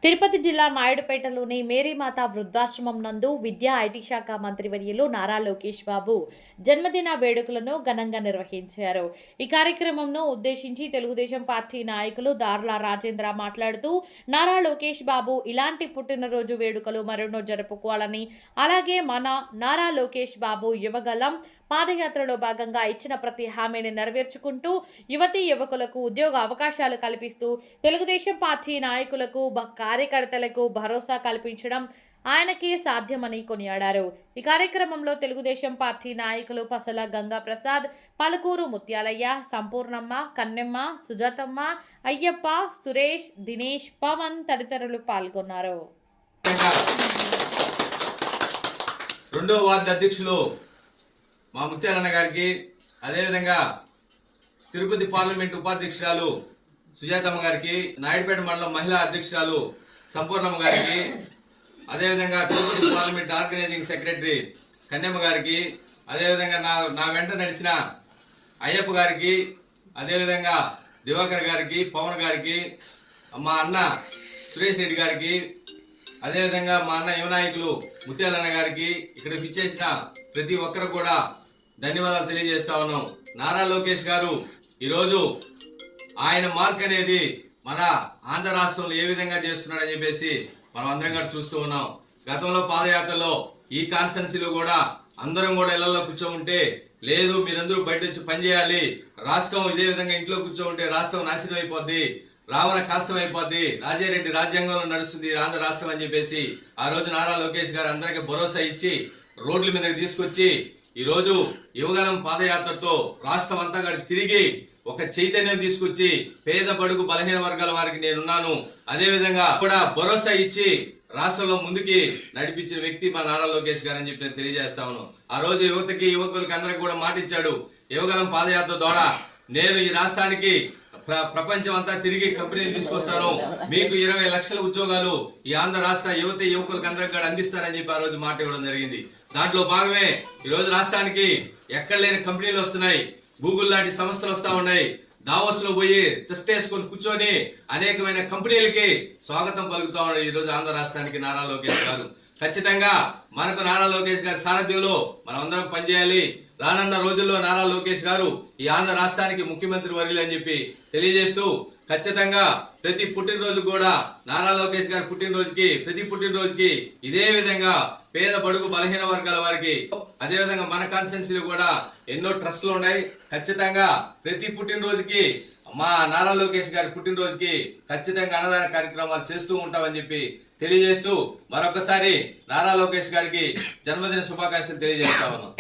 తిరుపతి జిల్లా నాయుడుపేటలోని మేరీమాత వృద్ధాశ్రమం నందు విద్యా ఐటీ శాఖ మంత్రివర్యులు నారా లోకేష్ బాబు జన్మదిన వేడుకలను ఘనంగా నిర్వహించారు. ఈ కార్యక్రమంను ఉద్దేశించి తెలుగుదేశం పార్టీ నాయకులు దార్ల రాజేంద్ర మాట్లాడుతూ నారా లోకేష్ బాబు ఇలాంటి పుట్టినరోజు వేడుకలు మరెన్నో జరుపుకోవాలని, అలాగే మన నారా లోకేష్ బాబు యువగలం పాదయాత్రలో భాగంగా ఇచ్చిన ప్రతి హామీని నెరవేర్చుకుంటూ యువతీ యువకులకు ఉద్యోగ అవకాశాలు కల్పిస్తూ తెలుగుదేశం పార్టీ నాయకులకు కార్యకర్తలకు భరోసా కల్పించడం ఆయనకే సాధ్యమని కొనియాడారు. ఈ కార్యక్రమంలో తెలుగుదేశం పార్టీ నాయకులు పసల గంగా ప్రసాద్, పలుకూరు ముత్యాలయ్య, సంపూర్ణమ్మ, కన్నెమ్మ, సుజాతమ్మ, అయ్యప్ప, సురేష్, దినేష్, పవన్ తదితరులు పాల్గొన్నారు. రెండో వార్డు అధ్యక్షులు మా ముత్యాలన్న గారికి, అదేవిధంగా తిరుపతి పార్లమెంట్ ఉపాధ్యక్షురాలు సుజాతమ్మ గారికి, నాయుడుపేట మండలం మహిళా అధ్యక్షురాలు సంపూర్ణమ్మ గారికి, అదేవిధంగా తిరుపతి పార్లమెంట్ ఆర్గనైజింగ్ సెక్రటరీ కన్నెమ్మ గారికి, అదేవిధంగా నా వెంట నడిచిన అయ్యప్ప గారికి, అదేవిధంగా దివాకర్ గారికి, పవన్ గారికి, మా అన్న సురేష్ రెడ్డి గారికి, అదేవిధంగా మా అన్న యువనాయకులు ముత్యాలన్న గారికి, ఇక్కడ పిచ్చేసిన ప్రతి ఒక్కరు కూడా ధన్యవాదాలు తెలియజేస్తా ఉన్నాం. నారా లోకేష్ గారు ఈరోజు ఆయన మార్క్ అనేది మన ఆంధ్ర రాష్ట్రంలో ఏ విధంగా చేస్తున్నాడని చెప్పేసి మనం అందరం కూడా చూస్తూ ఉన్నాం. గతంలో పాదయాత్రలో ఈ కాన్స్టెన్సీలో కూడా అందరం కూడా ఇళ్లలో కూర్చోంటే, లేదు మీరందరూ బయట వచ్చి పనిచేయాలి, రాష్ట్రం ఇదే విధంగా ఇంట్లో కూర్చోంటే రాష్ట్రం నాశనం అయిపోద్ది, రావణ కష్టం అయిపోద్ది, రాజారెడ్డి రాజ్యాంగంలో నడుస్తుంది ఆంధ్ర రాష్ట్రం అని చెప్పేసి ఆ రోజు నారా లోకేష్ గారు అందరికీ భరోసా ఇచ్చి రోడ్ల మీదకి తీసుకొచ్చి ఈ రోజు యువగలం పాదయాత్రతో రాష్ట్రం అంతా తిరిగి ఒక చైతన్యం తీసుకొచ్చి పేద బడుగు బలహీన వర్గాల వారికి నేనున్నాను, అదే విధంగా కూడా భరోసా ఇచ్చి రాష్ట్రంలో ముందుకి నడిపించిన వ్యక్తి మా నారా లోకేష్ గారు అని చెప్పి నేను తెలియజేస్తా ఉన్నాను. ఆ రోజు యువతకి యువకులకి అందరికి కూడా మాటిచ్చాడు, యువగలం పాదయాత్ర ద్వారా నేను ఈ రాష్ట్రానికి ప్రపంచం అంతా తిరిగి కంపెనీలు తీసుకొస్తాను, మీకు 20 లక్షల ఉద్యోగాలు ఈ ఆంధ్ర రాష్ట్ర యువత యువకులకు అందరికి కూడా అందిస్తానని చెప్పి ఆ రోజు మాట ఇవ్వడం జరిగింది. దాంట్లో భాగమే ఈ రోజు రాష్ట్రానికి ఎక్కడ లేని కంపెనీలు వస్తున్నాయి, గూగుల్ లాంటి సంస్థలు వస్తా ఉన్నాయి. దావోస్ లో పోయి టెస్ట్ వేసుకొని కూర్చొని అనేకమైన కంపెనీలకి స్వాగతం పలుకుతా ఉన్నాయి ఈ రోజు ఆంధ్ర రాష్ట్రానికి నారా లోకేష్ గారు. ఖచ్చితంగా మనకు నారా లోకేష్ గారి సారథ్యంలో మనం అందరం పనిచేయాలి. రానున్న రోజుల్లో నారా లోకేష్ గారు ఈ ఆంధ్ర రాష్ట్రానికి ముఖ్యమంత్రి వర్యులు అని చెప్పి తెలియజేస్తూ, ఖచ్చితంగా ప్రతి పుట్టినరోజు కూడా నారా లోకేష్ గారి ప్రతి పుట్టినరోజుకి ఇదే విధంగా పేద బడుగు బలహీన వర్గాల వారికి, అదేవిధంగా మన కాన్స్టిట్యున్సీలో కూడా ఎన్నో ట్రస్టులు ఉన్నాయి. ఖచ్చితంగా ప్రతి పుట్టినరోజుకి మా నారా లోకేష్ గారి పుట్టినరోజుకి ఖచ్చితంగా అన్నదాన కార్యక్రమాలు చేస్తూ ఉంటామని చెప్పి తెలియజేస్తూ మరొకసారి నారా లోకేష్ గారికి జన్మదిన శుభాకాంక్షలు తెలియజేస్తా ఉన్నాం.